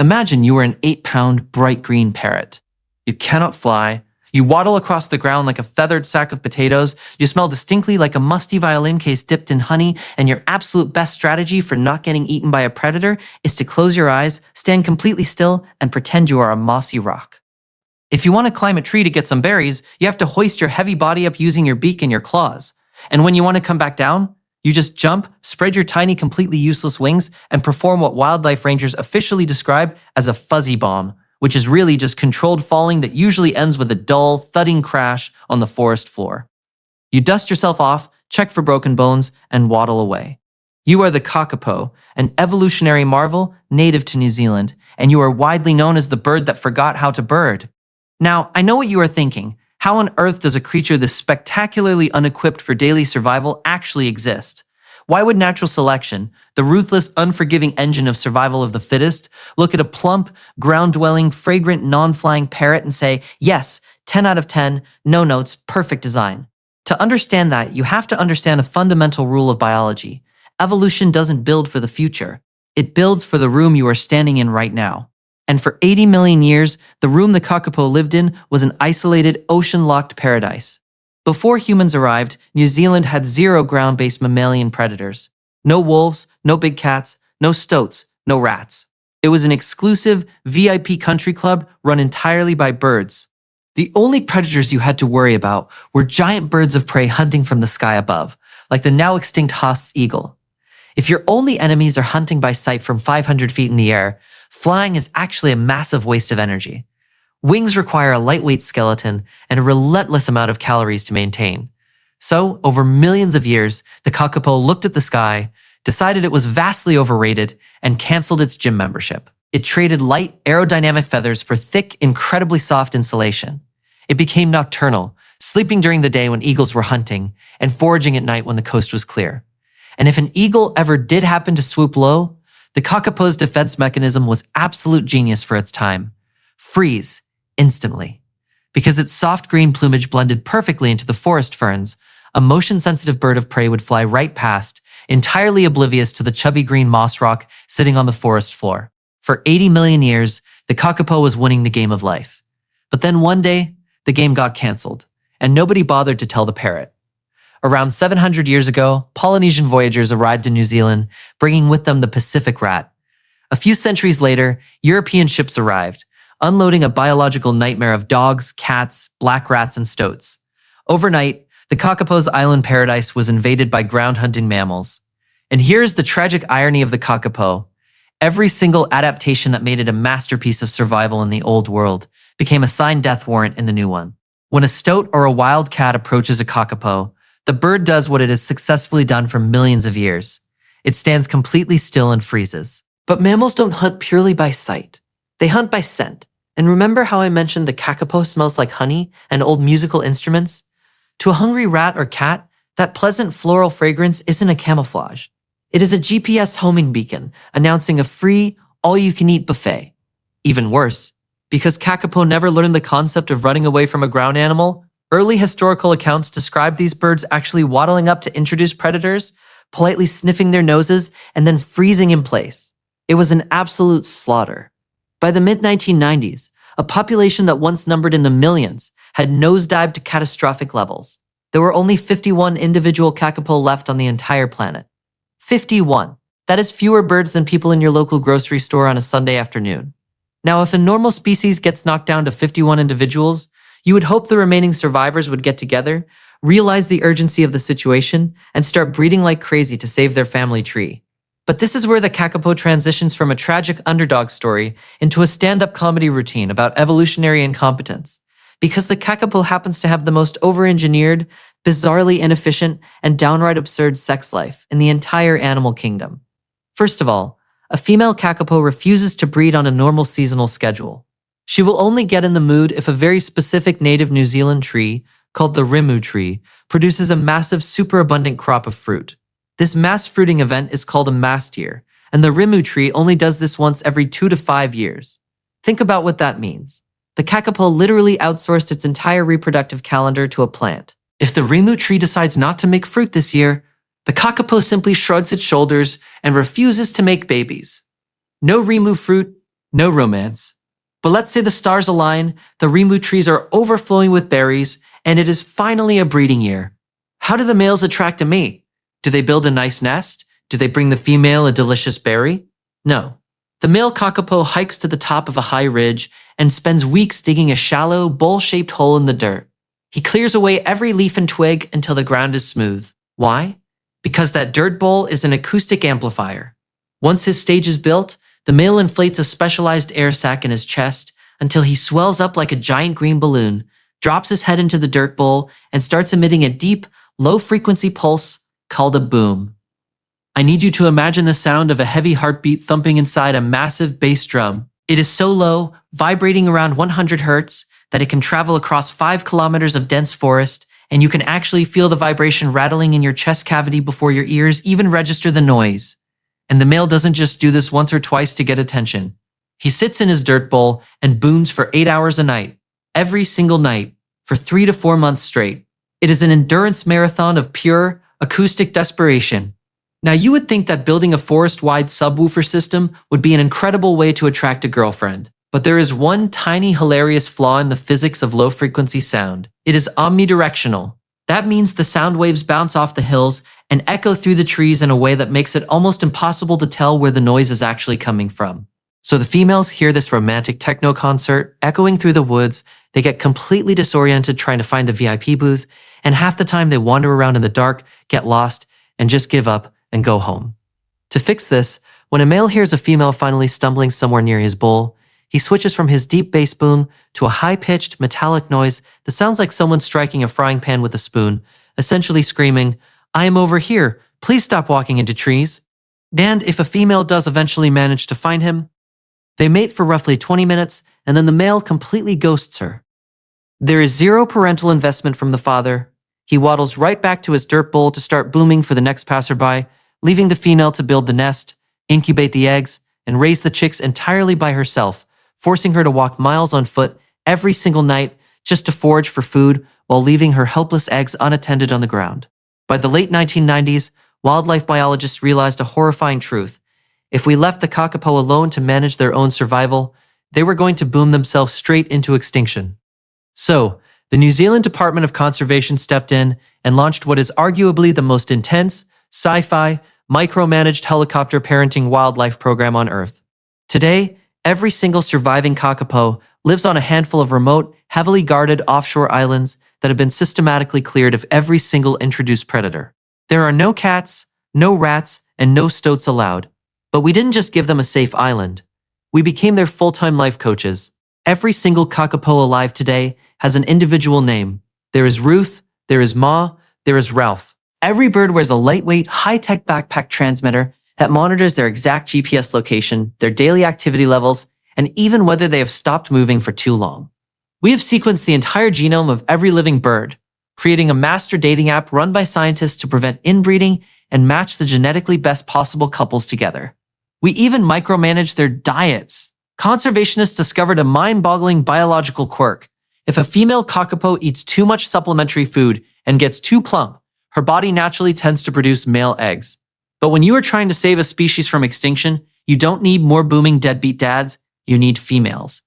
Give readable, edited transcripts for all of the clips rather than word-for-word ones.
Imagine you are an 8-pound bright green parrot. You cannot fly. You waddle across the ground like a feathered sack of potatoes. You smell distinctly like a musty violin case dipped in honey, and your absolute best strategy for not getting eaten by a predator is to close your eyes, stand completely still, and pretend you are a mossy rock. If you want to climb a tree to get some berries, you have to hoist your heavy body up using your beak and your claws. And when you want to come back down, you just jump, spread your tiny, completely useless wings, and perform what wildlife rangers officially describe as a fuzzy bomb, which is really just controlled falling that usually ends with a dull, thudding crash on the forest floor. You dust yourself off, check for broken bones, and waddle away. You are the kakapo, an evolutionary marvel native to New Zealand, and you are widely known as the bird that forgot how to bird. Now, I know what you are thinking. How on earth does a creature this spectacularly unequipped for daily survival actually exist? Why would natural selection, the ruthless, unforgiving engine of survival of the fittest, look at a plump, ground-dwelling, fragrant, non-flying parrot and say, yes, 10 out of 10, no notes, perfect design? To understand that, you have to understand a fundamental rule of biology. Evolution doesn't build for the future. It builds for the room you are standing in right now. And for 80 million years, the room the kakapo lived in was an isolated, ocean-locked paradise. Before humans arrived, New Zealand had 0 ground-based mammalian predators. No wolves, no big cats, no stoats, no rats. It was an exclusive, VIP country club run entirely by birds. The only predators you had to worry about were giant birds of prey hunting from the sky above, like the now extinct Haast's eagle. If your only enemies are hunting by sight from 500 feet in the air, flying is actually a massive waste of energy. Wings require a lightweight skeleton and a relentless amount of calories to maintain. So, over millions of years, the kakapo looked at the sky, decided it was vastly overrated, and canceled its gym membership. It traded light, aerodynamic feathers for thick, incredibly soft insulation. It became nocturnal, sleeping during the day when eagles were hunting, and foraging at night when the coast was clear. And if an eagle ever did happen to swoop low, the kakapo's defense mechanism was absolute genius for its time. Freeze, instantly. Because its soft green plumage blended perfectly into the forest ferns, a motion-sensitive bird of prey would fly right past, entirely oblivious to the chubby green moss rock sitting on the forest floor. For 80 million years, the kakapo was winning the game of life. But then one day, the game got canceled, and nobody bothered to tell the parrot. Around 700 years ago, Polynesian voyagers arrived in New Zealand, bringing with them the Pacific rat. A few centuries later, European ships arrived, unloading a biological nightmare of dogs, cats, black rats, and stoats. Overnight, the kakapo's island paradise was invaded by ground-hunting mammals. And here's the tragic irony of the kakapo. Every single adaptation that made it a masterpiece of survival in the old world became a signed death warrant in the new one. When a stoat or a wild cat approaches a kakapo, the bird does what it has successfully done for millions of years. It stands completely still and freezes. But mammals don't hunt purely by sight. They hunt by scent. And remember how I mentioned the kakapo smells like honey and old musical instruments? To a hungry rat or cat, that pleasant floral fragrance isn't a camouflage. It is a GPS homing beacon announcing a free, all-you-can-eat buffet. Even worse, because kakapo never learned the concept of running away from a ground animal, early historical accounts describe these birds actually waddling up to introduce predators, politely sniffing their noses, and then freezing in place. It was an absolute slaughter. By the mid-1990s, a population that once numbered in the millions had nosedived to catastrophic levels. There were only 51 individual kakapo left on the entire planet. 51. That is fewer birds than people in your local grocery store on a Sunday afternoon. Now, if a normal species gets knocked down to 51 individuals, you would hope the remaining survivors would get together, realize the urgency of the situation, and start breeding like crazy to save their family tree. But this is where the kakapo transitions from a tragic underdog story into a stand-up comedy routine about evolutionary incompetence. Because the kakapo happens to have the most over-engineered, bizarrely inefficient, and downright absurd sex life in the entire animal kingdom. First of all, a female kakapo refuses to breed on a normal seasonal schedule. She will only get in the mood if a very specific native New Zealand tree, called the rimu tree, produces a massive superabundant crop of fruit. This mass fruiting event is called a mast year, and the rimu tree only does this once every 2 to 5 years. Think about what that means. The kakapo literally outsourced its entire reproductive calendar to a plant. If the rimu tree decides not to make fruit this year, the kakapo simply shrugs its shoulders and refuses to make babies. No rimu fruit, No romance. But let's say the stars align, the Rimu trees are overflowing with berries, and it is finally a breeding year. How do the males attract a mate? Do they build a nice nest? Do they bring the female a delicious berry? No. The male kakapo hikes to the top of a high ridge and spends weeks digging a shallow, bowl-shaped hole in the dirt. He clears away every leaf and twig until the ground is smooth. Why? Because that dirt bowl is an acoustic amplifier. Once his stage is built, the male inflates a specialized air sac in his chest until he swells up like a giant green balloon, drops his head into the dirt bowl, and starts emitting a deep, low-frequency pulse called a boom. I need you to imagine the sound of a heavy heartbeat thumping inside a massive bass drum. It is so low, vibrating around 100 hertz, that it can travel across 5 kilometers of dense forest, and you can actually feel the vibration rattling in your chest cavity before your ears even register the noise. And the male doesn't just do this once or twice to get attention. He sits in his dirt bowl and booms for 8 hours a night, every single night, for 3 to 4 months straight. It is an endurance marathon of pure, acoustic desperation. Now you would think that building a forest-wide subwoofer system would be an incredible way to attract a girlfriend. But there is one tiny hilarious flaw in the physics of low-frequency sound. It is omnidirectional. That means the sound waves bounce off the hills and echo through the trees in a way that makes it almost impossible to tell where the noise is actually coming from. So the females hear this romantic techno concert echoing through the woods, they get completely disoriented trying to find the VIP booth, and half the time they wander around in the dark, get lost, and just give up and go home. To fix this, when a male hears a female finally stumbling somewhere near his bowl, he switches from his deep bass boom to a high-pitched, metallic noise that sounds like someone striking a frying pan with a spoon, essentially screaming, "I am over here, please stop walking into trees." And if a female does eventually manage to find him, they mate for roughly 20 minutes, and then the male completely ghosts her. There is zero parental investment from the father. He waddles right back to his dirt bowl to start booming for the next passerby, leaving the female to build the nest, incubate the eggs, and raise the chicks entirely by herself, forcing her to walk miles on foot every single night just to forage for food while leaving her helpless eggs unattended on the ground. By the late 1990s, wildlife biologists realized a horrifying truth. If we left the kakapo alone to manage their own survival, they were going to boom themselves straight into extinction. So, the New Zealand Department of Conservation stepped in and launched what is arguably the most intense, sci-fi, micromanaged helicopter parenting wildlife program on Earth. Today, every single surviving kakapo lives on a handful of remote, heavily guarded offshore islands that have been systematically cleared of every single introduced predator. There are no cats, no rats, and no stoats allowed. But we didn't just give them a safe island. We became their full-time life coaches. Every single kakapo alive today has an individual name. There is Ruth, there is Ma, there is Ralph. Every bird wears a lightweight, high-tech backpack transmitter that monitors their exact GPS location, their daily activity levels, and even whether they have stopped moving for too long. We have sequenced the entire genome of every living bird, creating a master dating app run by scientists to prevent inbreeding and match the genetically best possible couples together. We even micromanage their diets. Conservationists discovered a mind-boggling biological quirk. If a female kakapo eats too much supplementary food and gets too plump, her body naturally tends to produce male eggs. But when you are trying to save a species from extinction, you don't need more booming deadbeat dads, you need females.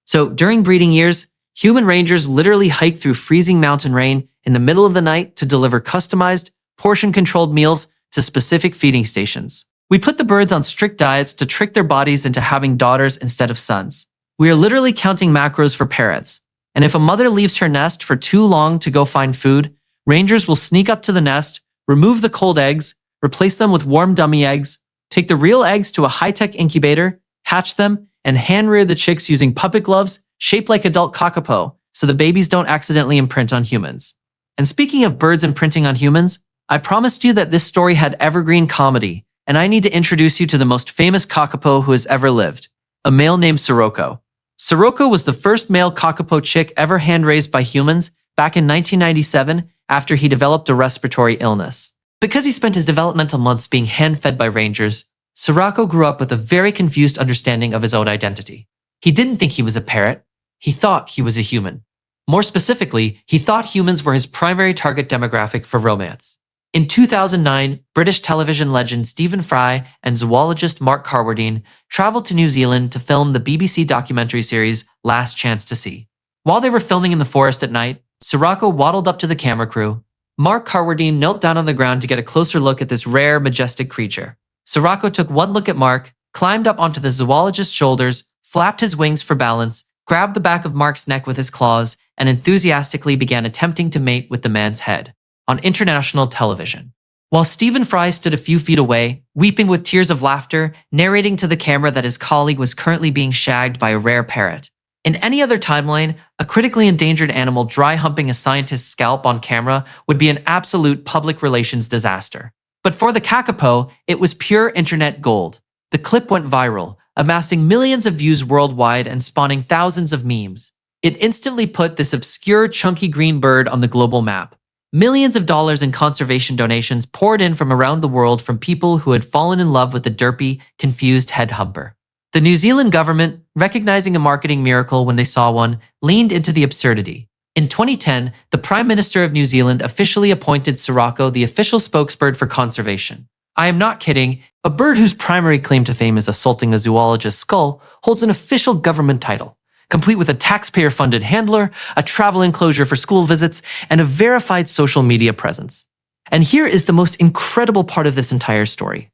So during breeding years, human rangers literally hike through freezing mountain rain in the middle of the night to deliver customized, portion-controlled meals to specific feeding stations. We put the birds on strict diets to trick their bodies into having daughters instead of sons. We are literally counting macros for parrots. And if a mother leaves her nest for too long to go find food, rangers will sneak up to the nest, remove the cold eggs, replace them with warm dummy eggs, take the real eggs to a high-tech incubator, hatch them, and hand-rear the chicks using puppet gloves shaped like adult kakapo so the babies don't accidentally imprint on humans. And speaking of birds imprinting on humans, I promised you that this story had evergreen comedy, and I need to introduce you to the most famous kakapo who has ever lived, a male named Sirocco. Sirocco was the first male kakapo chick ever hand-raised by humans back in 1997 after he developed a respiratory illness. Because he spent his developmental months being hand-fed by rangers, Sirocco grew up with a very confused understanding of his own identity. He didn't think he was a parrot. He thought he was a human. More specifically, he thought humans were his primary target demographic for romance. In 2009, British television legend Stephen Fry and zoologist Mark Carwardine traveled to New Zealand to film the BBC documentary series Last Chance to See. While they were filming in the forest at night, Sirocco waddled up to the camera crew. Mark Carwardine knelt down on the ground to get a closer look at this rare, majestic creature. Sirocco took one look at Mark, climbed up onto the zoologist's shoulders, flapped his wings for balance, grabbed the back of Mark's neck with his claws, and enthusiastically began attempting to mate with the man's head on international television. While Stephen Fry stood a few feet away, weeping with tears of laughter, narrating to the camera that his colleague was currently being shagged by a rare parrot. In any other timeline, a critically endangered animal dry humping a scientist's scalp on camera would be an absolute public relations disaster. But for the Kakapo, it was pure internet gold. The clip went viral, amassing millions of views worldwide and spawning thousands of memes. It instantly put this obscure, chunky green bird on the global map. Millions of dollars in conservation donations poured in from around the world from people who had fallen in love with the derpy, confused head humper. The New Zealand government, recognizing a marketing miracle when they saw one, leaned into the absurdity. In 2010, the Prime Minister of New Zealand officially appointed Sirocco the official spokesbird for conservation. I am not kidding, a bird whose primary claim to fame is assaulting a zoologist's skull holds an official government title, complete with a taxpayer-funded handler, a travel enclosure for school visits, and a verified social media presence. And here is the most incredible part of this entire story.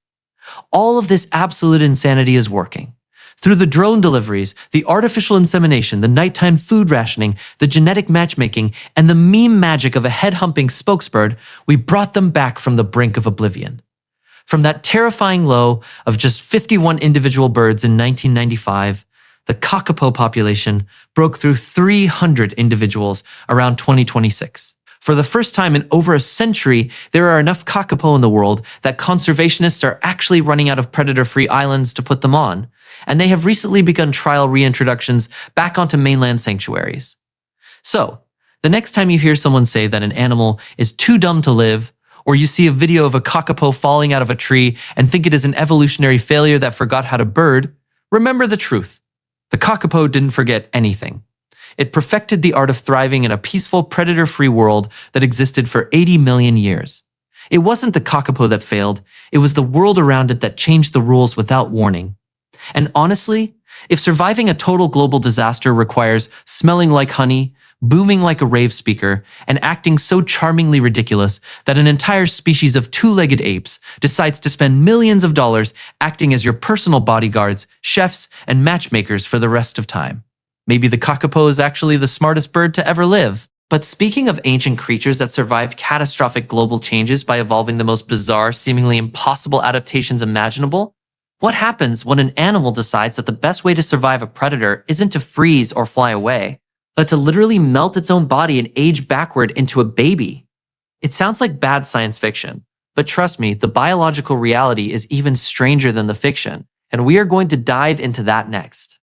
All of this absolute insanity is working. Through the drone deliveries, the artificial insemination, the nighttime food rationing, the genetic matchmaking, and the meme magic of a head-humping spokesbird, we brought them back from the brink of oblivion. From that terrifying low of just 51 individual birds in 1995, the Kakapo population broke through 300 individuals around 2026. For the first time in over a century, there are enough Kakapo in the world that conservationists are actually running out of predator-free islands to put them on, and they have recently begun trial reintroductions back onto mainland sanctuaries. So, the next time you hear someone say that an animal is too dumb to live, or you see a video of a Kakapo falling out of a tree and think it is an evolutionary failure that forgot how to bird, remember the truth. The Kakapo didn't forget anything. It perfected the art of thriving in a peaceful, predator-free world that existed for 80 million years. It wasn't the Kakapo that failed, it was the world around it that changed the rules without warning. And honestly, if surviving a total global disaster requires smelling like honey, booming like a rave speaker, and acting so charmingly ridiculous that an entire species of two-legged apes decides to spend millions of dollars acting as your personal bodyguards, chefs, and matchmakers for the rest of time, maybe the Kakapo is actually the smartest bird to ever live. But speaking of ancient creatures that survived catastrophic global changes by evolving the most bizarre, seemingly impossible adaptations imaginable, what happens when an animal decides that the best way to survive a predator isn't to freeze or fly away, but to literally melt its own body and age backward into a baby? It sounds like bad science fiction, but trust me, the biological reality is even stranger than the fiction, and we are going to dive into that next.